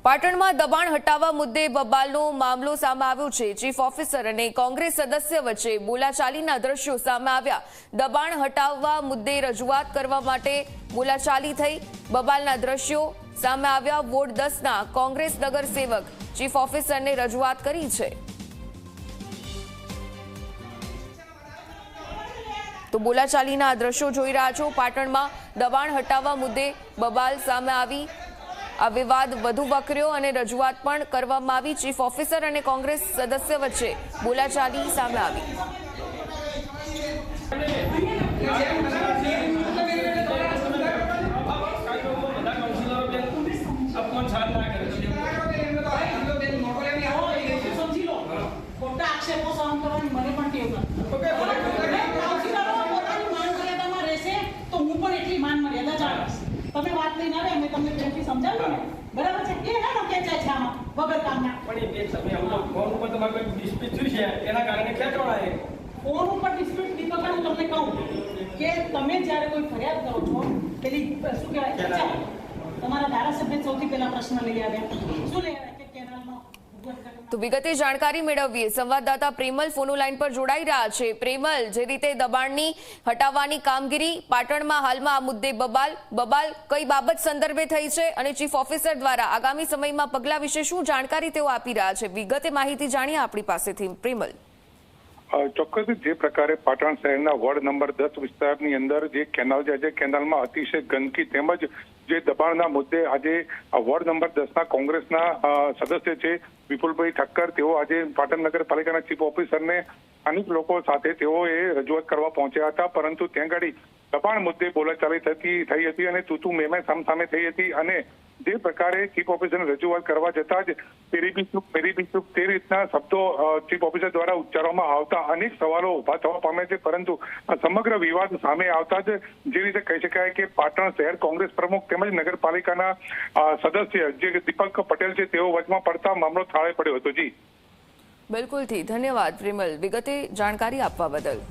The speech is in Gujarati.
પાટણમાં દબાણ હટાવવા મુદ્દે બબાલનો મામલો સામે આવ્યો છે। ચીફ ઓફિસર અને કોંગ્રેસ સદસ્ય વચ્ચે બોલાચાલીના દ્રશ્યો સામે આવ્યા। દબાણ હટાવવા મુદ્દે રજૂઆત કરવા માટે બોલાચાલી થઈ। બબાલના દ્રશ્યો સામે આવ્યા। વોર્ડ 10ના કોંગ્રેસ નગરસેવક ચીફ ઓફિસરને રજૂઆત કરી છે। તો બોલાચાલીના દ્રશ્યો જોઈ રહ્યા છો। પાટણમાં દબાણ હટાવવા મુદ્દે બબાલ સામે આવી। આ વિવાદ વધુ વકર્યો અને રજૂઆત પણ કરવામાં આવી। ચીફ ઓફિસર અને કોંગ્રેસ સદસ્ય વચ્ચે બોલાચાલી સામે આવી। તમે વાત લઈને આવે અમે તમને પ્રેમથી સમજાવ્યું ને બરાબર છે એ હેનો ખેંચાય છે આમાં વગર કામના પણ એ તમે આમ ફોન ઉપર તમારે કોઈ ડિસ્પ્યુટ થયું છે એના કારણે ખેંચવાના ફોન ઉપર ડિસ્પ્યુટ દીપક હું તમને કહું કે તમે જ્યારે કોઈ ફરિયાદ કરો છો પેલી શું કહેવાય તમારા ધારાસભ્ય સૌથી પહેલા પ્રશ્ન લઈ આવ્યા શું લઈ આવ્યા કે કેનાલમાં તો વિગતે જાણકારી મેળવીએ। સંવાદદાતા પ્રેમલ ફોન લાઈન પર જોડાઈ રહ્યા છે। પ્રેમલ, જે રીતે દબાણની હટાવવાની કામગીરી પાટણમાં હાલમાં આ મુદ્દે બબાલ કઈ બાબત સંદર્ભે થઈ છે અને ચીફ ઓફિસર દ્વારા આગામી સમયમાં પગલા વિશે શું જાણકારી તેઓ આપી રહ્યા છે, વિગતે માહિતી જાણીએ આપણી પાસેથી। પ્રેમલ, ચોક્કસ જે પ્રકારે પાટણ શહેરના વોર્ડ નંબર 10 વિસ્તારની અંદર જે કેનાલ છે, આજે કેનાલમાં અતિશય ગંદકી તેમજ જે દબાણના મુદ્દે આજે વોર્ડ નંબર 10ના કોંગ્રેસના સદસ્ય છે વિપુલભાઈ ઠક્કર, તેઓ આજે પાટણ નગરપાલિકાના ચીફ ઓફિસરને સ્થાનિક લોકો સાથે તેઓએ રજૂઆત કરવા પહોંચ્યા હતા, પરંતુ ત્યાં ગાડી દબાણ મુદ્દે બોલાચાલી થઈ હતી અને તૂતુ મેમે સામસામે થઈ હતી અને જે પ્રકારે ચીફ ઓફિસરને રજૂઆત કરવા જતા જ મેરી બી ચૂપ તે રીતના શબ્દો ચીફ ઓફિસર દ્વારા ઉચ્ચારવામાં આવતા અનેક સવાલો ઉભા થવા પામ્યા છે। પરંતુ સમગ્ર વિવાદ સામે આવતા જ જે રીતે કહી શકાય કે પાટણ શહેર કોંગ્રેસ પ્રમુખ તેમજ નગરપાલિકાના સદસ્ય જે દીપક પટેલ છે તેઓ વચમાં પડતા મામલો થાળે પડ્યો હતો। જી બિલકુલથી ધન્યવાદ પ્રેમલ, વિગતે જાણકારી આપવા બદલ।